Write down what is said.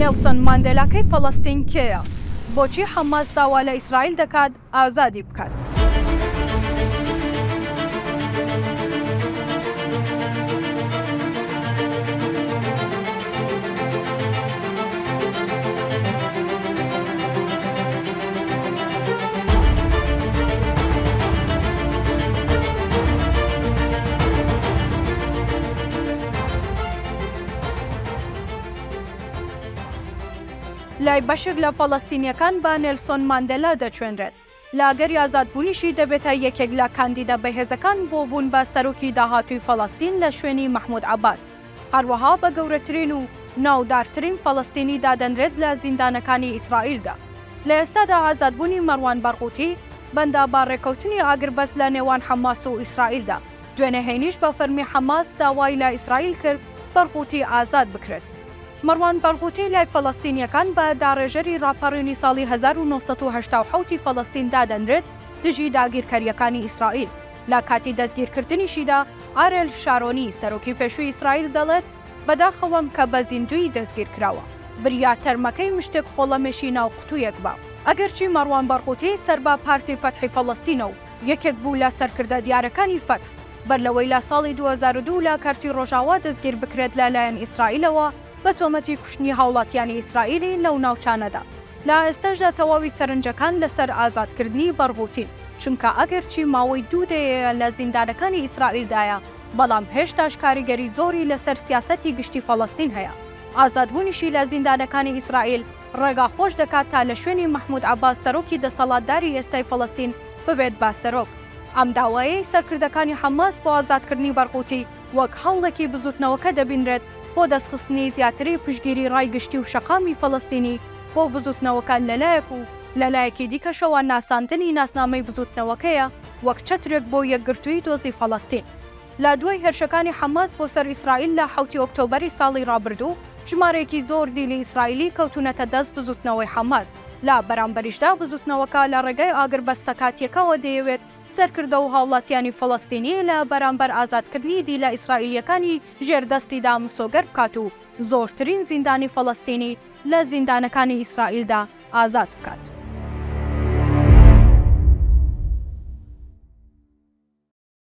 نێلسن ماندێلاکەی فەڵەستین کێیە؟ بۆچی حەماس داوا لە ئیسرائیل دەکات ئازادی بکات؟ لای بەشێک لە فەڵەستینیەکان بە نێلسۆن ماندێلا دەچوێنرێت. لاگەری ئازادبوونیشی دەبێتە یەکێک لە کاندیدا بەهێزەکان بۆ بوون بە سەرۆکی داهاتووی فەڵەستین لە شوێنی مەحموود عەباس. هەروەها بە گەورەترین و ناودارترین فەڵەستینی دادەنرێت لە زیندانەکانی ئیسرائیلدا. لە ئێستادا ئازادبوونی مەڕوان بەرغووتی بەندە با ڕێکەوتنی ئاگربەست لە نێوان حەماس و ئیسرائیلدا. دوێنێ هێنیش بە فەرمی حەماس داوای لە ئیسرائیل کرد بەرغووتی ئازاد بکرێت. مەڕوان بەرغووتی لای فەڵەستینیەکان بە داڕێژەری ڕاپەڕینی ساڵی 1987 فەڵەستین دادەنرێت دژی داگیرکاریەکانی ئیسرائیل. لە کاتی دەستگیرکردنیشیدا ئارێل شارۆنی سەرۆکی پێشووی ئیسرائیل دەڵێت بەداخەوەم کە بە زیندوی دەستگیر کراوە بریا تەرمەکەی مشتێک خۆڵەمێشی ناو قوتوویەک بە. ئەگەرچی مەڕوان بەرغووتی سەربا پارتی فەتحی فەڵەستینە و یەکێک بوو لە سەرکردە دیارەکانی فەتح بەر لەوەی لە ساڵی 2002 لە کارتی ڕۆژاوا دەستگیر بکرێت لەلایەن ئیسرائیلەوە بە تۆمەتی کوشتنی هاوڵاتیانی ئیسرائیلی لەو ناوچانەدا. لە ئێستاشدا تەواوی سەرنجەکان لەسەر ئازادکردنی بەرغووتین، چونکە ئەگەرچی ماوەی 2 دەیە لە زیندانەکانی ئیسرائیلدایە، بەڵام هێشتاش کاریگەری زۆری لەسەر سیاسەتی گشتی فەڵەستین هەیە. ئازادبوونیشی لە زیندانەکانی ئیسرائیل ڕێگاخۆش دەکات تا لە شوێنی مەحموود عەباس سەرۆکی دەسەڵاتداری ئێستای فەڵەستین ببێت باسەرۆک. ئەم داوایەی سەرکردەکانی حەماس بۆ ئازادکردنی بەرغووتی وەک هەوڵێکی بزوتنەوەکە دەبینرێت بۆ دەستخستنی زیاتری پشتگیری ڕایگشتی و شەقامی فەڵەستینی بۆ بزوتنەوەکان لەلایەک و لەلایەکی دیکەشەوە ناساندنی ناسنامەی بزوتنەوەکەیە وەک چەترێک بۆ یەکگرتووی دۆزی فەڵەستین. لە دوای هێرشەکانی حەماس بۆ سەر ئیسرائیل لە 7 ئۆکتۆبەری ساڵی ڕابردوو ژمارەیەکی زۆر دیلی ئیسرائیلی کەوتونەتە دەست بزوتنەوەی حەماس. لە بەرامبەریشدا بزوتنەوەکە لە ڕێگەی ئاگربەستەکاتیەکەوە دەیەوێت سەرکردە و هاوڵاتیانی فەڵەستینی لە بەرامبەر ئازادکردنی دیلە ئیسرائیلیەکانی ژێردەستیدا مسۆگەر بکات و زۆرترین زیندانی فەڵەستینی لە زیندانەکانی ئیسرائیلدا ئازاد بکات.